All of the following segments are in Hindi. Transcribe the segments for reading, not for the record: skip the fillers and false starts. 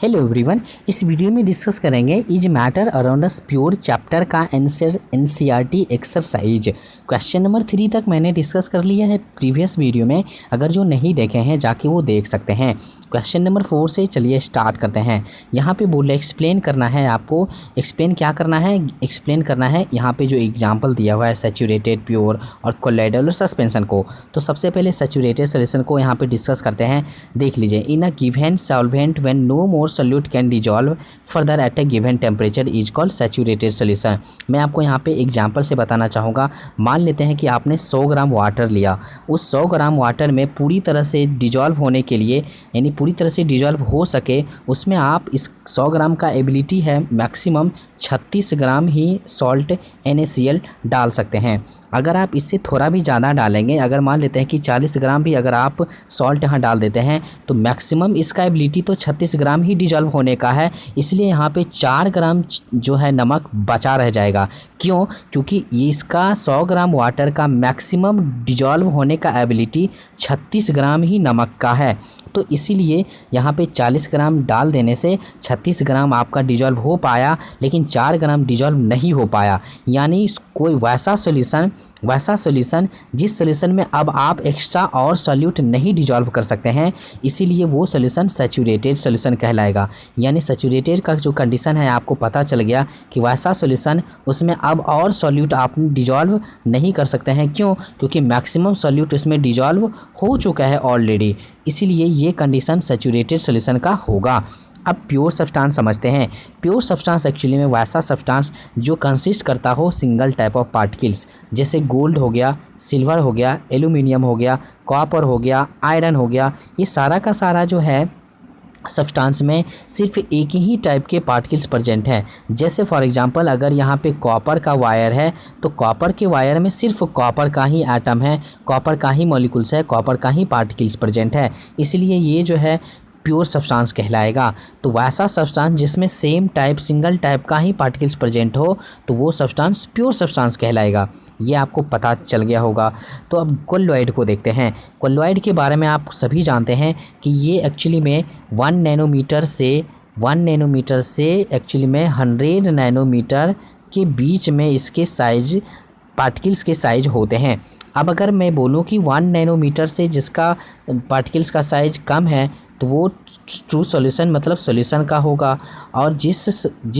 हेलो एवरीवन, इस वीडियो में डिस्कस करेंगे is matter around us pure chapter का answer NCERT exercise. Question number 3 तक मैंने डिस्कस कर लिया है प्रीवियस वीडियो में। अगर जो नहीं देखे हैं जाके वो देख सकते हैं। क्वेश्चन नंबर 4 से चलिए स्टार्ट करते हैं। यहाँ पे बोले एक्सप्लेन करना है आपको। एक्सप्लेन क्या करना है? एक्सप्लेन करना है यहाँ पे जो एग्जाम्पल दिया हुआ है सैचुरेटेड, प्योर और कोलाइडल और सस्पेंशन को। तो सबसे पहले सैचुरेटेड सॉल्यूशन को यहाँ पे डिस्कस करते हैं। देख लीजिए, in a given solvent when no more solute can dissolve further at a given temperature is called saturated solution। मैं आपको यहाँ पे एग्जांपल से बताना चाहूँगा। मान लेते हैं कि आपने 100 ग्राम वाटर लिया। उस 100 ग्राम वाटर में पूरी तरह से डिजॉल्व होने के लिए, यानी पूरी तरह से डिजॉल्व हो सके, उसमें आप इस 100 ग्राम का एबिलिटी है मैक्सिमम 36 ग्राम ही सॉल्ट NaCl डाल सकते हैं। अगर आप इससे थोड़ा भी ज़्यादा डालेंगे, अगर मान लेते हैं कि 40 ग्राम भी अगर आप सॉल्ट यहाँ डाल देते हैं तो मैक्सिमम इसका एबिलिटी तो 36 ग्राम ही डिजॉल्व होने का है। इसलिए यहाँ पे 4 ग्राम जो है नमक बचा रह जाएगा। क्यों? क्योंकि इसका 100 ग्राम वाटर का मैक्सिमम डिजॉल्व होने का एबिलिटी 36 ग्राम ही नमक का है। तो इसीलिए यहाँ पे 40 ग्राम डाल देने से 36 ग्राम आपका डिजॉल्व हो पाया, लेकिन 4 ग्राम डिजॉल्व नहीं हो पाया। यानी कोई वैसा सॉल्यूशन जिस सॉल्यूशन में अब आप एक्स्ट्रा और सॉल्यूट नहीं डिजॉल्व कर सकते हैं, इसीलिए वो सॉल्यूशन सैचुरेटेड सॉल्यूशन कहलाएगा। यानी सैचुरेटेड का जो कंडीशन है आपको पता चल गया कि वैसा सॉल्यूशन उसमें अब और सॉल्यूट आप डिजॉल्व नहीं कर सकते हैं। क्यों? क्योंकि मैक्सिमम सॉल्यूट इसमें डिजॉल्व हो चुका है ऑलरेडी। इसीलिए ये कंडीशन सैचुरेटेड सॉल्यूशन का होगा। अब प्योर सब्सटेंस समझते हैं। प्योर सब्सटेंस एक्चुअली में वैसा सब्सटेंस जो कंसिस्ट करता हो सिंगल टाइप ऑफ पार्टिकल्स, जैसे गोल्ड हो गया, सिल्वर हो गया, एल्यूमिनियम हो गया, कॉपर हो गया, आयरन हो गया। ये सारा का सारा जो है सब्सटेंस में सिर्फ एक ही टाइप के पार्टिकल्स प्रेजेंट हैं। जैसे फॉर एग्जांपल अगर यहाँ पे कॉपर का वायर है तो कॉपर के वायर में सिर्फ कॉपर का ही एटम है, कॉपर का ही मॉलिक्यूल्स है, कॉपर का ही पार्टिकल्स प्रेजेंट है। इसलिए ये जो है प्योर सब्सटेंस कहलाएगा। तो वैसा सब्सटेंस जिसमें सेम टाइप, सिंगल टाइप का ही पार्टिकल्स प्रेजेंट हो तो वो सब्सटेंस प्योर सब्सटेंस कहलाएगा। ये आपको पता चल गया होगा। तो अब कोलोइड को देखते हैं। कोलोइड के बारे में आप सभी जानते हैं कि ये एक्चुअली में 1 नैनोमीटर से एक्चुअली में 100 नैनोमीटर के बीच में इसके साइज, पार्टिकल्स के साइज होते हैं। अब अगर मैं बोलूँ कि 1 नैनोमीटर से जिसका पार्टिकल्स का साइज कम है तो वो ट्रू सॉल्यूशन मतलब सॉल्यूशन का होगा, और जिस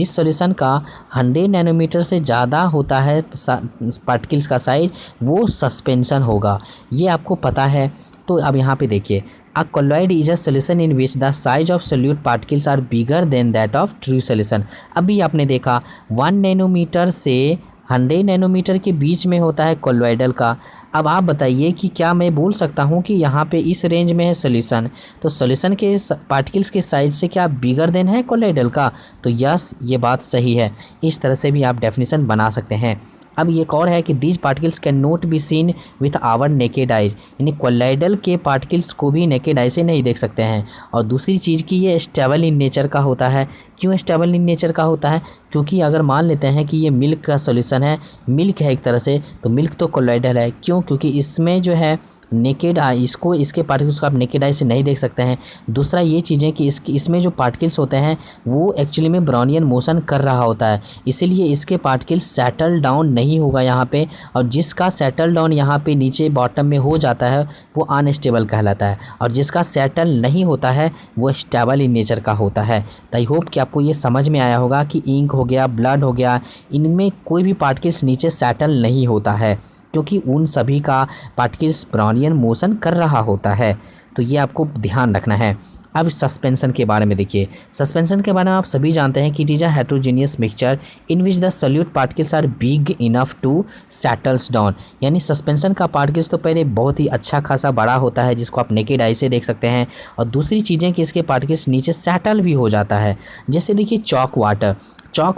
सॉल्यूशन का 100 नैनोमीटर से ज़्यादा होता है पार्टिकल्स का साइज, वो सस्पेंशन होगा। ये आपको पता है। तो अब यहाँ पे देखिए, a colloid is a solution in which the size of solute particles are bigger than that of true solution. अभी आपने देखा 1 नैनोमीटर से 100 नैनोमीटर के बीच में होता है कोलोइडल का। अब आप बताइए कि क्या मैं बोल सकता हूँ कि यहाँ पे इस रेंज में है सॉल्यूशन, तो सॉल्यूशन के पार्टिकल्स के साइज से क्या बिगर देन है कोलोइडल का? तो यस, ये बात सही है। इस तरह से भी आप डेफिनेशन बना सकते हैं। अब एक और है कि these particles can not be seen with our naked eyes, यानी कोलाइडल के पार्टिकल्स को भी नेकेड आई से नहीं देख सकते हैं। और दूसरी चीज़ कि ये स्टेबल इन नेचर का होता है। क्यों स्टेबल इन नेचर का होता है? क्योंकि अगर मान लेते हैं कि ये मिल्क का सॉल्यूशन है, मिल्क है एक तरह से, तो मिल्क तो कोलाइडल है। क्यों? क्योंकि इसमें जो है नेकेड आई, इसके पार्टिकल्स को आप नेकेड आई से नहीं देख सकते हैं। दूसरा ये चीज़ें कि इसमें जो पार्टिकल्स होते हैं वो एक्चुअली में ब्राउनियन मोशन कर रहा होता है, इसीलिए इसके पार्टिकल्स सेटल डाउन नहीं होगा यहाँ पे। और जिसका सेटल डाउन यहाँ पे नीचे बॉटम में हो जाता है वो अनस्टेबल कहलाता है, और जिसका सेटल नहीं होता है वो स्टेबल इन नेचर का होता है। तो आई होप कि आपको ये समझ में आया होगा कि इंक हो गया, ब्लड हो गया, इनमें कोई भी पार्टिकल्स नीचे सेटल नहीं होता है, क्योंकि उन सभी का पार्टिकल्स ब्राउनियन मोशन कर रहा होता है। तो ये आपको ध्यान रखना है। अब सस्पेंशन के बारे में देखिए। सस्पेंशन के बारे में आप सभी जानते हैं कि it is a heterogeneous mixture in which the solute particles are big enough to settles down. यानी सस्पेंशन का पार्टिकल्स तो पहले बहुत ही अच्छा खासा बड़ा होता है जिसको आप नेकेड आई से देख सकते हैं, और दूसरी चीज़ें कि इसके पार्टिकल्स नीचे सेटल भी हो जाता है। जैसे देखिए चॉक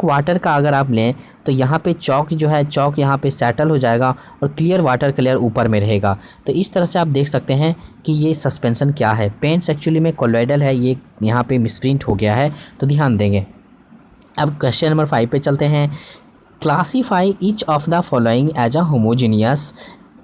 वाटर का अगर आप लें तो यहाँ पे चॉक जो है, चॉक यहाँ पे सेटल हो जाएगा और क्लियर वाटर का लेयर ऊपर में रहेगा। तो इस तरह से आप देख सकते हैं कि ये सस्पेंशन क्या है। पेंट्स एक्चुअली में कोलोइडल है, ये यहाँ पे मिसप्रिंट हो गया है, तो ध्यान देंगे। अब क्वेश्चन नंबर 5 पे चलते हैं। Classify each of the following as a homogeneous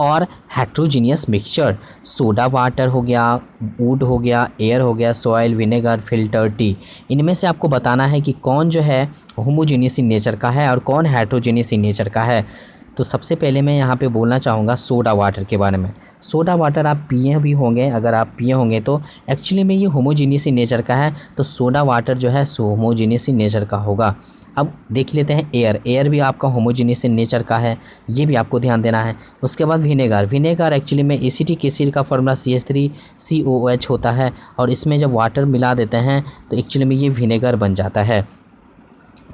और हेट्रोजीनियस मिक्सचर। सोडा वाटर हो गया, वुड हो गया, एयर हो गया, सॉइल, विनेगर, फिल्टर टी। इनमें से आपको बताना है कि कौन जो है होमोजीनियस इन नेचर का है और कौन हेट्रोजीनियस इन नेचर का है। तो सबसे पहले मैं यहाँ पे बोलना चाहूँगा सोडा वाटर के बारे में। सोडा वाटर आप पिए भी होंगे, अगर आप पिए होंगे तो एक्चुअली में ये होमोजीनियस इन नेचर का है, तो सोडा वाटर जो है सो होमोजीनियस इन नेचर का होगा। अब देख लेते हैं एयर। एयर भी आपका होमोजीनियस इन नेचर का है, ये भी आपको ध्यान देना है। उसके बाद विनेगर। विनेगर एक्चुअली में एसिटिक एसिड का फॉर्मूला CH3COOH होता है, और इसमें जब वाटर मिला देते हैं तो एक्चुअली में ये विनेगर बन जाता है,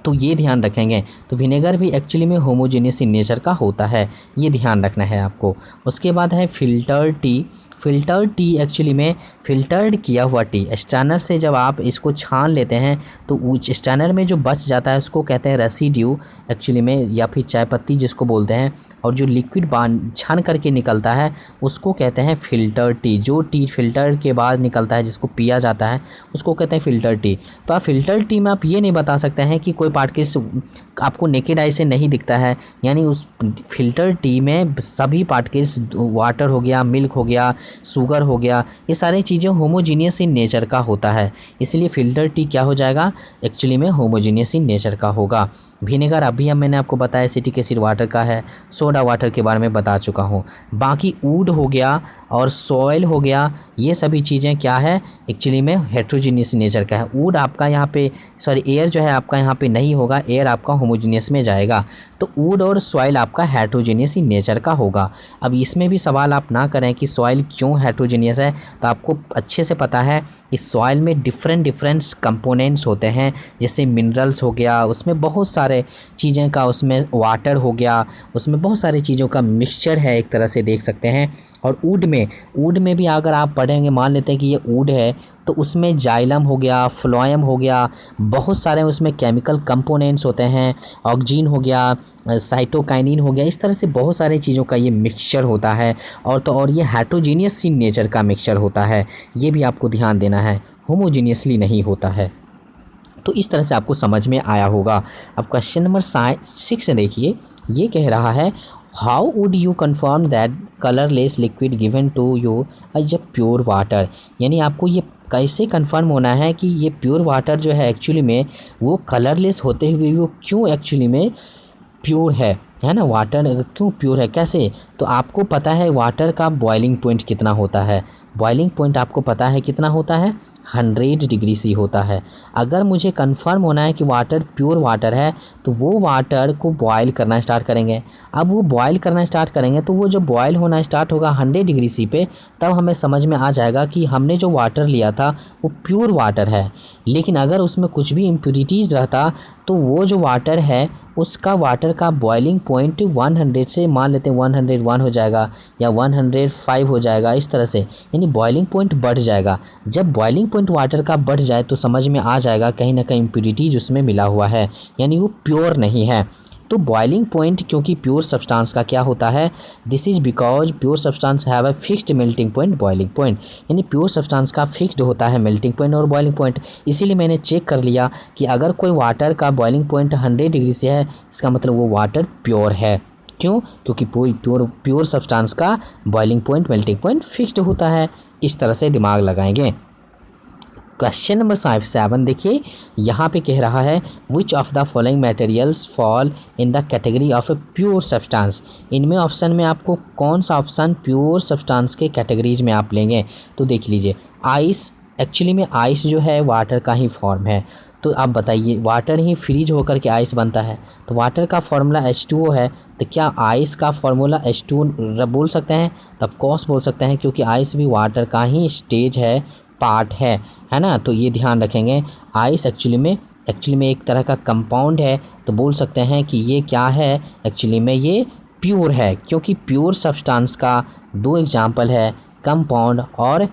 तो ये ध्यान रखेंगे। तो विनेगर भी एक्चुअली में होमोजेनियस इन नेचर का होता है, ये ध्यान रखना है आपको। उसके बाद है filter T. Filter T actually में फ़िल्टर्ड किया हुआ टी, स्टैनर से जब आप इसको छान लेते हैं तो स्टैनर में जो बच जाता है उसको कहते हैं रेसिड्यू एक्चुअली में, या फिर चाय पत्ती जिसको बोलते हैं, और जो लिक्विड छान करके निकलता है उसको कहते हैं फ़िल्टर टी। जो टी फ़िल्टर के बाद निकलता है जिसको पिया जाता है उसको कहते हैं फ़िल्टर टी। तो आप फ़िल्टर टी में आप ये नहीं बता सकते हैं कि कोई पार्टिकल्स आपको नेकेड आई से नहीं दिखता है, यानी उस फ़िल्टर टी में सभी पार्टिकल्स, वाटर हो गया, मिल्क हो गया, शुगर हो गया, ये सारी चीज़ें होमोजीनियस इन नेचर का होता है, इसलिए फ़िल्टर टी क्या हो जाएगा, एक्चुअली में होमोजीनियस इन नेचर का होगा। विनेगर अभी अब मैंने आपको बताया एसिटिक एसिड वाटर का है, सोडा वाटर के बारे में बता चुका हूँ। बाकी वुड हो गया और सॉइल हो गया, ये सभी चीज़ें क्या है, एक्चुअली में हेट्रोजीनियस नेचर का है। वुड आपका यहाँ पे एयर जो है आपका यहाँ पे नहीं होगा, एयर आपका होमोजीनियस में जाएगा, तो वुड और सॉइल आपका हेट्रोजीनियस इन नेचर का होगा। अब इसमें भी सवाल आप ना करें कि सॉइल क्यों हेट्रोजीनियस है, तो आपको अच्छे से पता है कि सॉइल में डिफरेंट कंपोनेंट्स होते हैं, जैसे मिनरल्स हो गया, उसमें बहुत सारे चीज़ें का, उसमें वाटर हो गया, उसमें बहुत सारी चीज़ों का मिक्सचर है, एक तरह से देख सकते हैं। और वुड में भी अगर आप पढ़ेंगे, मान लेते हैं कि ये वुड है, तो उसमें जाइलम हो गया, फ्लोएम हो गया, बहुत सारे उसमें केमिकल कंपोनेंट्स होते हैं, ऑक्सीजन हो गया, साइटोकाइनिन हो गया, इस तरह से बहुत सारी चीज़ों का ये मिक्सचर होता है, और ये हेट्रोजीनियस इन नेचर का मिक्सचर होता है, ये भी आपको ध्यान देना है, होमोजीनियसली नहीं होता है। तो इस तरह से आपको समझ में आया होगा। अब क्वेश्चन नंबर 6 देखिए, ये कह रहा है how would you confirm that colourless liquid given to you as a pure water, यानी आपको ये कैसे कंफर्म होना है कि ये प्योर वाटर जो है एक्चुअली में वो कलरलेस होते हुए वो क्यों एक्चुअली में प्योर है ना, वाटर क्यों प्योर है, कैसे। तो आपको पता है वाटर का बॉइलिंग पॉइंट कितना होता है, बॉइलिंग पॉइंट आपको पता है कितना होता है, 100 डिग्री सी होता है। अगर मुझे कंफर्म होना है कि वाटर प्योर वाटर है तो वो वाटर को बॉयल करना स्टार्ट करेंगे। अब वो बॉयल करना स्टार्ट करेंगे तो वो जब बॉयल होना स्टार्ट होगा 100 डिग्री सी पे, तब हमें समझ में आ जाएगा कि हमने जो वाटर लिया था वो प्योर वाटर है। लेकिन अगर उसमें कुछ भी इम्प्यूरिटीज़ रहता तो वो जो वाटर है उसका वाटर का बॉइलिंग पॉइंट 100 से, मान लेते हैं 101 हो जाएगा या 105 हो जाएगा, इस तरह से, यानी बॉइलिंग पॉइंट बढ़ जाएगा। जब बॉइलिंग पॉइंट वाटर का बढ़ जाए तो समझ में आ जाएगा कहीं ना कहीं इम्प्यूरिटीज उसमें मिला हुआ है, यानी वो प्योर नहीं है। तो बॉइलिंग पॉइंट क्योंकि प्योर सब्सटेंस का क्या होता है, this is because pure substance have a fixed melting point, boiling point, यानी प्योर सब्सटेंस का फिक्स्ड होता है मेल्टिंग पॉइंट और बॉइलिंग पॉइंट। इसीलिए मैंने चेक कर लिया कि अगर कोई वाटर का बॉइलिंग पॉइंट 100 डिग्री से है, इसका मतलब वो वाटर प्योर है। क्यों? क्योंकि प्योर सब्सटेंस का boiling point, melting point fixed होता है। इस तरह से दिमाग लगाएंगे। क्वेश्चन नंबर 7 देखिए, यहाँ पे कह रहा है विच of the following materials fall in the category of a pure substance. इनमें ऑप्शन में आपको कौन सा ऑप्शन प्योर सब्सटेंस के कैटेगरीज में आप लेंगे, तो देख लीजिए। आइस, एक्चुअली में आइस जो है वाटर का ही फॉर्म है, तो आप बताइए वाटर ही फ्रीज होकर के आइस बनता है, तो वाटर का फार्मूला H2O है, तो क्या आइस का फार्मूला H2O बोल सकते हैं? तो ऑफ कोर्स बोल सकते हैं, क्योंकि आइस भी वाटर का ही स्टेज है, पार्ट है ना। तो ये ध्यान रखेंगे, आइस एक्चुअली में एक तरह का कंपाउंड है, तो बोल सकते हैं कि ये क्या है, एक्चुअली में ये प्योर है, क्योंकि प्योर सब्सटेंस का 2 एग्जाम्पल है, कंपाउंड और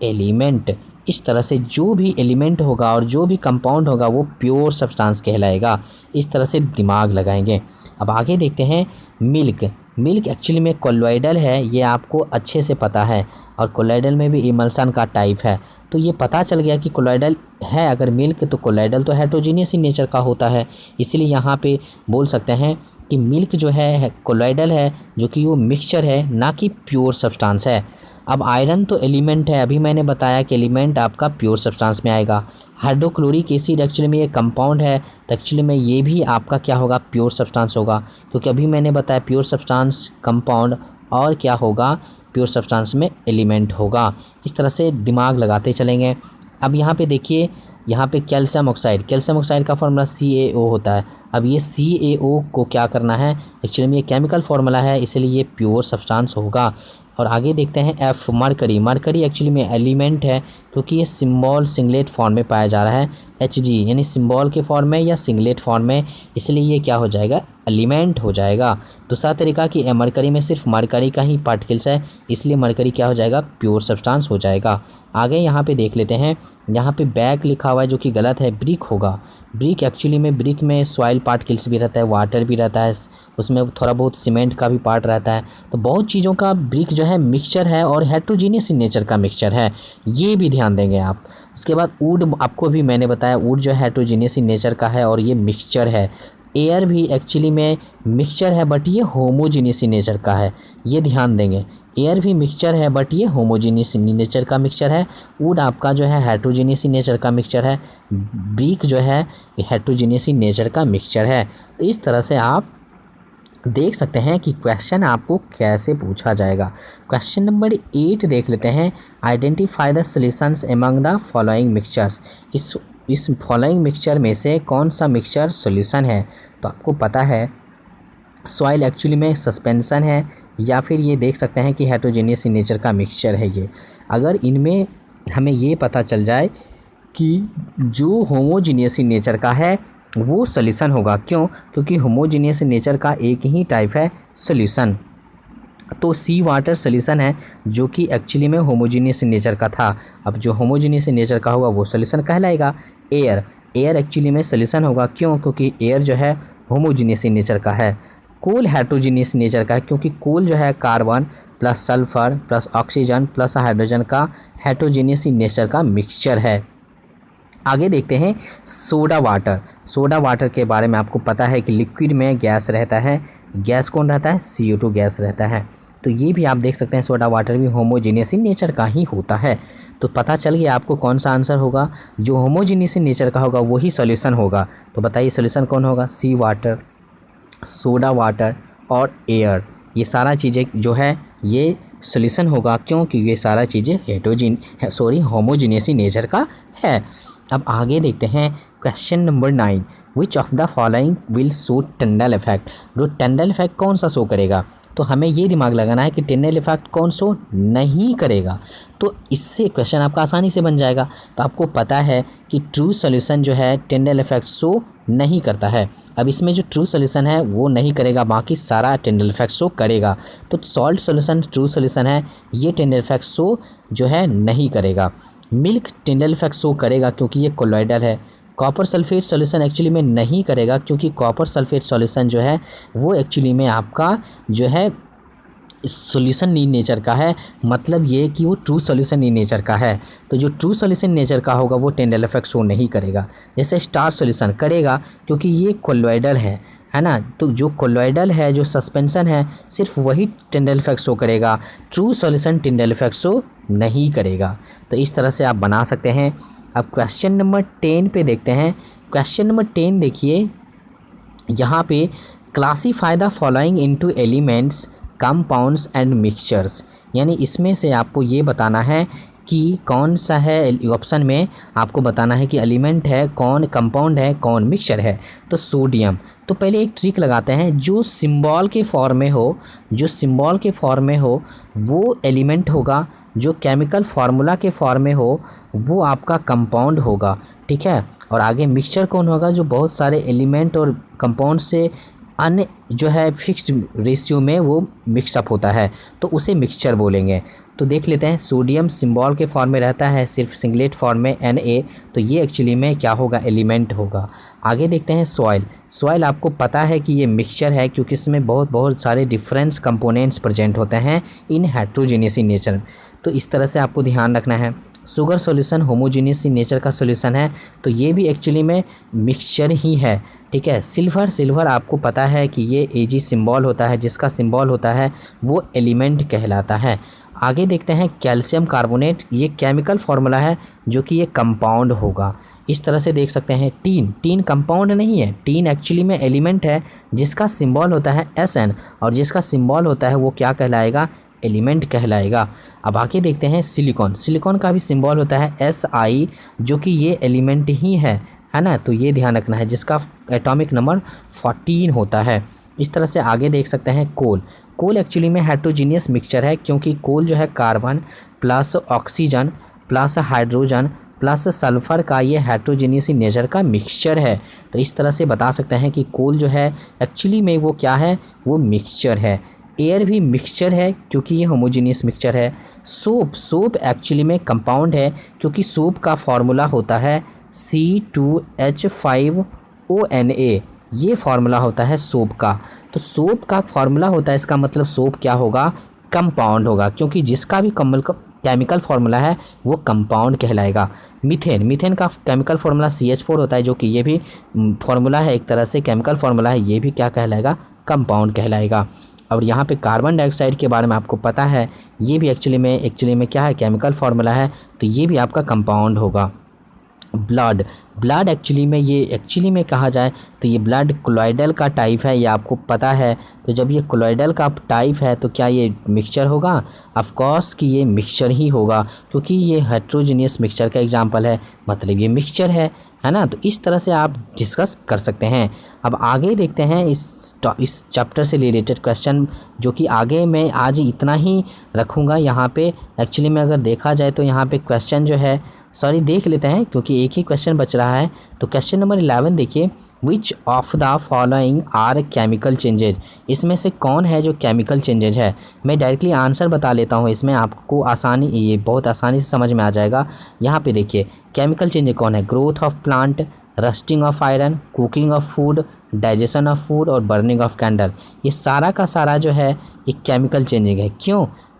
एलिमेंट। इस तरह से जो भी एलिमेंट होगा और जो भी कंपाउंड होगा वो प्योर सब्सटेंस कहलाएगा। इस तरह से दिमाग लगाएंगे। अब आगे देखते हैं मिल्क एक्चुअली में कोलोइडल है, ये आपको अच्छे से पता है, और कोलोइडल में भी इमल्सन का टाइप है। तो ये पता चल गया कि कोलॉइडल है अगर मिल्क, तो कोलॉइडल तो हेटेरोजीनियस इन नेचर का होता है, इसीलिए यहाँ पे बोल सकते हैं कि मिल्क जो है कोलॉइडल है, जो कि वो मिक्सचर है ना कि प्योर सब्सटेंस है। अब आयरन तो एलिमेंट है, अभी मैंने बताया कि एलिमेंट आपका प्योर सब्सटेंस में आएगा। हाइड्रोक्लोरिक एसिड एक्चुअली में ये कंपाउंड है, तो एक्चुअली में ये भी आपका क्या होगा, प्योर सब्सटेंस होगा, क्योंकि अभी मैंने बताया प्योर सब्सटेंस कंपाउंड और क्या होगा, प्योर सब्सटेंस में एलिमेंट होगा। इस तरह से दिमाग लगाते चलेंगे। अब यहाँ पे देखिए, यहाँ पे कैल्शियम ऑक्साइड का फार्मूला CaO होता है। अब ये CaO को क्या करना है, एक्चुअली में ये केमिकल फार्मूला है, इसलिए ये प्योर सब्सटेंस होगा। और आगे देखते हैं F, मरकरी एक्चुअली में एलिमेंट है, क्योंकि ये सिंबल सिंगलेट फॉर्म में पाया जा रहा है। Hg यानी सिंबल के फॉर्म में या सिंगलेट फॉर्म में, इसलिए ये क्या हो जाएगा, एलिमेंट हो जाएगा। दूसरा तरीका कि मरकरी में सिर्फ मरकरी का ही पार्टिकल्स है, इसलिए मरकरी क्या हो जाएगा, प्योर सब्सटेंस हो जाएगा। आगे यहाँ पे देख लेते हैं, यहाँ पे बैक लिखा हुआ है जो कि गलत है, ब्रिक होगा। ब्रिक एक्चुअली में ब्रिक में सॉइल पार्टिकल्स भी रहता है, वाटर भी रहता है, उसमें थोड़ा बहुत सीमेंट का भी पार्ट रहता है, तो बहुत चीज़ों का ब्रिक जो है मिक्सचर है और हेटेरोजीनियस इन नेचर का मिक्सचर है, ये भी ध्यान देंगे आप। उसके बाद वुड, आपको भी मैंने बताया वुड जो है हेटेरोजीनियस इन नेचर का है और ये मिक्सचर है। एयर भी एक्चुअली में मिक्सचर है, बट ये होमोजीनियस इन नेचर का है, ये ध्यान देंगे। एयर भी मिक्सचर है, बट ये होमोजीनियस इन नेचर का मिक्सचर है। वुड आपका जो है हेटेरोजीनियस इन नेचर का मिक्सचर है। ब्रिक जो है हेटेरोजीनियस इन नेचर का मिक्सचर है। तो इस तरह से आप देख सकते हैं कि क्वेश्चन आपको कैसे पूछा जाएगा। क्वेश्चन नंबर 8 देख लेते हैं, identify the solutions among the following mixtures. इस फॉलोइंग मिक्सचर में से कौन सा मिक्सचर सॉल्यूशन है। तो आपको पता है सॉइल एक्चुअली में सस्पेंशन है, या फिर ये देख सकते हैं कि हेटेरोजीनियस इन नेचर का मिक्सचर है ये। अगर इनमें हमें ये पता चल जाए कि जो होमोजीनियस इन नेचर का है वो सॉल्यूशन होगा, क्यों, क्योंकि होमोजीनियस नेचर का एक ही टाइप है सॉल्यूशन। तो सी वाटर सॉल्यूशन है जो कि एक्चुअली में होमोजीनियस नेचर का था। अब जो होमोजीनियस नेचर का होगा वो सॉल्यूशन कहलाएगा। एयर एक्चुअली में सॉल्यूशन होगा, क्यों, क्योंकि एयर जो है होमोजीनियस नेचर का है। कोल हेटेरोजीनियस नेचर का है, क्योंकि कोल जो है carbon plus sulphur plus oxygen plus hydrogen का हेटेरोजीनियस नेचर का मिक्सचर है। आगे देखते हैं सोडा वाटर के बारे में आपको पता है कि लिक्विड में गैस रहता है, गैस कौन रहता है, CO2 गैस रहता है। तो ये भी आप देख सकते हैं सोडा वाटर भी होमोजीनियस इन नेचर का ही होता है। तो पता चल गया आपको कौन सा आंसर होगा, जो होमोजीनियस इन नेचर का होगा वही सॉल्यूशन होगा। तो बताइए सॉल्यूशन कौन होगा, सी वाटर, सोडा वाटर और एयर, ये सारा चीज़ें जो है ये सॉल्यूशन होगा, क्योंकि ये सारा चीज़ें होमोजीनियस इन नेचर का है। अब आगे देखते हैं question number 9, which of the following will show Tyndall effect. जो टिंडल इफेक्ट कौन सा शो करेगा, तो हमें ये दिमाग लगाना है कि टिंडल इफेक्ट कौन शो नहीं करेगा। तो इससे क्वेश्चन आपका आसानी से बन जाएगा। तो आपको पता है कि ट्रू सॉल्यूशन जो है टिंडल इफेक्ट शो नहीं करता है। अब इसमें जो ट्रू सॉल्यूशन है वो नहीं करेगा, बाकी सारा टिंडल इफेक्ट शो करेगा। तो सॉल्ट सॉल्यूशन ट्रू सॉल्यूशन है, ये टिंडल इफेक्ट शो जो है नहीं करेगा। मिल्क टिंडल इफेक्ट शो करेगा क्योंकि ये कोलॉइडल है। कॉपर सल्फेट सॉल्यूशन एक्चुअली में नहीं करेगा, क्योंकि कॉपर सल्फेट सॉल्यूशन जो है वो एक्चुअली में आपका जो है सॉल्यूशन इन नेचर का है, मतलब ये कि वो ट्रू सॉल्यूशन इन नेचर का है। तो जो ट्रू सॉल्यूशन नेचर का होगा वो टिंडल इफेक्ट शो नहीं करेगा। जैसे स्टार सॉल्यूशन करेगा क्योंकि ये कोलॉइडल है ना, तो जो कोलॉइडल है, जो सस्पेंशन है, सिर्फ वही टिंडल इफेक्ट शो करेगा, true solution Tyndall effect show नहीं करेगा। तो इस तरह से आप बना सकते हैं। अब क्वेश्चन नंबर 10 पे देखते हैं। क्वेश्चन नंबर 10 देखिए, यहाँ पे classify the following into elements, compounds and mixtures, यानी इसमें से आपको ये बताना है कि कौन सा है। ऑप्शन में आपको बताना है कि एलिमेंट है, कौन कंपाउंड है, कौन मिक्सचर है। तो सोडियम, तो पहले एक ट्रिक लगाते हैं, जो सिंबल के फॉर्म में हो वो एलिमेंट होगा, जो केमिकल फार्मूला के फॉर्म में हो वो आपका कंपाउंड होगा, ठीक है। और आगे मिक्सचर कौन होगा, जो बहुत सारे एलिमेंट और कंपाउंड से अन्य जो है फिक्स्ड रेशियो में वो मिक्सअप होता है, तो उसे मिक्सचर बोलेंगे। तो देख लेते हैं, सोडियम सिंबल के फॉर्म में रहता है, सिर्फ सिंगलेट फॉर्म में Na, तो ये एक्चुअली में क्या होगा, एलिमेंट होगा। आगे देखते हैं सॉइल आपको पता है कि ये मिक्सचर है, क्योंकि इसमें बहुत सारे डिफरेंस कंपोनेंट्स प्रेजेंट होते हैं इन हेटेरोजीनियस इन नेचर। तो इस तरह से आपको ध्यान रखना है। Sugar solution homogeneous in nature का सॉल्यूशन है, तो ये भी एक्चुअली में मिक्सचर ही है, ठीक है। सिल्वर आपको पता है कि ये Ag सिंबल होता है, जिसका सिंबल होता है वो एलिमेंट कहलाता है। आगे देखते हैं कैल्शियम कार्बोनेट, ये केमिकल फार्मूला है जो कि ये कंपाउंड होगा। इस तरह से देख सकते हैं टीन कंपाउंड नहीं है, टीन एक्चुअली में एलिमेंट है जिसका सिंबल होता है Sn, और जिसका सिंबल होता है वो क्या कहलाएगा, एलिमेंट कहलाएगा। अब आगे देखते हैं सिलिकॉन का भी सिंबल होता है Si, जो कि ये एलिमेंट ही है ना, तो ये ध्यान रखना है, जिसका एटॉमिक नंबर 14 होता है। इस तरह से आगे देख सकते हैं कोल एक्चुअली में हेट्रोजीनियस मिक्सचर है, क्योंकि कोल जो है carbon plus oxygen plus hydrogen plus sulphur का ये हेट्रोजीनियस इन नेचर का मिक्सचर है। तो इस तरह से बता सकते हैं कि कोल जो है एक्चुअली में वो क्या है, वो मिक्सचर है। एयर भी मिक्सचर है क्योंकि ये होमोजीनियस मिक्सचर है। सोप एक्चुअली में कंपाउंड है, क्योंकि सोप का फार्मूला होता है C2H5ONa, ये फार्मूला होता है सोप का। तो सोप का फार्मूला होता है, इसका मतलब सोप क्या होगा, कंपाउंड होगा, क्योंकि जिसका भी केमिकल फार्मूला है वो कंपाउंड कहलाएगा। मीथेन का केमिकल फार्मूला CH4 होता है, जो कि ये भी फार्मूला है, एक तरह से केमिकल फार्मूला है, ये भी क्या कहलाएगा, कंपाउंड कहलाएगा। और यहाँ पे कार्बन डाइऑक्साइड के बारे में आपको पता है, ये भी एक्चुअली में क्या है, केमिकल फार्मूला है, तो ये भी आपका कंपाउंड होगा। ब्लड एक्चुअली में कहा जाए तो ये ब्लड कोलॉइडल का टाइप है, ये आपको पता है। तो जब ये कोलॉइडल का टाइप है तो क्या ये मिक्सचर होगा, ऑफ कोर्स कि ये मिक्सचर ही होगा, क्योंकि ये हेट्रोजीनियस मिक्सचर का एग्जांपल है, मतलब ये मिक्सचर है ना। तो इस तरह से आप डिस्कस कर सकते हैं। अब आगे देखते हैं इस चैप्टर से रिलेटेड क्वेश्चन, जो कि आगे मैं आज इतना ही रखूँगा यहाँ पे। एक्चुअली में अगर देखा जाए तो यहाँ पे क्वेश्चन जो है, देख लेते हैं क्योंकि एक ही क्वेश्चन बच रहा है। तो क्वेश्चन नंबर 11 देखिए, which of the following are chemical changes, इसमें से कौन है जो केमिकल चेंजेज है। मैं डायरेक्टली आंसर बता लेता हूँ, इसमें आपको ये बहुत आसानी से समझ में आ जाएगा। यहाँ पे देखिए केमिकल चेंजेज कौन है, growth of plant, rusting of iron, cooking of food, digestion of food और बर्निंग ऑफ कैंडल। ये सारा का सारा जो है ये केमिकल चेंजिंग है।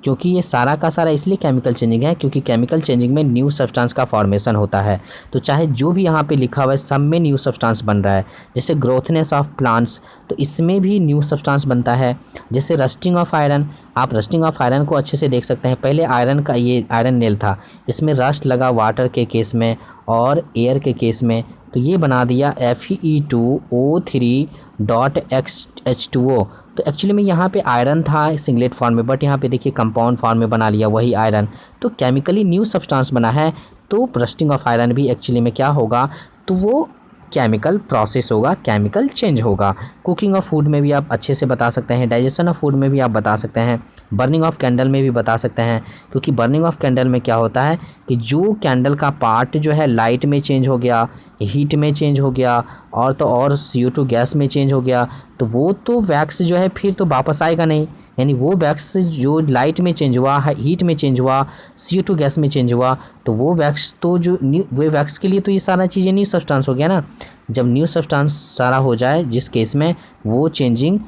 क्योंकि ये सारा का सारा इसलिए केमिकल चेंजिंग है क्योंकि केमिकल चेंजिंग में न्यू सब्सटेंस का फॉर्मेशन होता है। तो चाहे जो भी यहाँ पे लिखा हुआ है सब में न्यू सब्सटेंस बन रहा है। जैसे ग्रोथनेस ऑफ प्लांट्स, तो इसमें भी न्यू सब्सटेंस बनता है। जैसे रस्टिंग ऑफ आयरन, आप रस्टिंग ऑफ आयरन को अच्छे से देख सकते हैं। पहले आयरन का ये आयरन नेल था, इसमें रस्ट लगा वाटर के केस में और एयर के केस में, तो ये बना दिया Fe2O3.H2O। तो एक्चुअली में यहाँ पे आयरन था सिंगलेट फॉर्म में, बट यहाँ पे देखिए कंपाउंड फॉर्म में बना लिया वही आयरन, तो केमिकली न्यू सब्सटेंस बना है। तो रस्टिंग ऑफ आयरन भी एक्चुअली में क्या होगा, तो वो केमिकल प्रोसेस होगा, केमिकल चेंज होगा। कुकिंग ऑफ फूड में भी आप अच्छे से बता सकते हैं, डाइजेशन ऑफ फूड में भी आप बता सकते हैं, बर्निंग ऑफ कैंडल में भी बता सकते हैं। क्योंकि बर्निंग ऑफ कैंडल में क्या होता है कि जो कैंडल का पार्ट जो है लाइट में चेंज हो गया, हीट में चेंज हो गया और तो और CO2 गैस में चेंज हो गया, तो वो तो वैक्स जो है फिर तो वापस आएगा नहीं। यानी वो वैक्स जो लाइट में चेंज हुआ, हीट में चेंज हुआ, CO2 गैस में चेंज हुआ, तो वो वैक्स तो वो वैक्स के लिए तो ये सारा चीज़ें न्यू सब्सटेंस हो गया ना। जब न्यू सब्सटेंस सारा हो जाए जिस केस में, वो चेंजिंग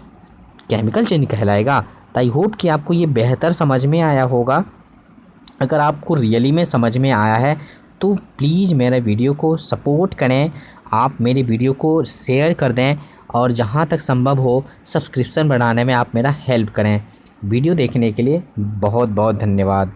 केमिकल चेंज कहलाएगा। तो आई होप कि आपको ये बेहतर समझ में आया होगा। अगर आपको रियली में समझ में आया है तो प्लीज़ मेरे वीडियो को सपोर्ट करें, आप मेरे वीडियो को शेयर कर दें और जहाँ तक संभव हो सब्सक्रिप्शन बढ़ाने में आप मेरा हेल्प करें। वीडियो देखने के लिए बहुत बहुत धन्यवाद।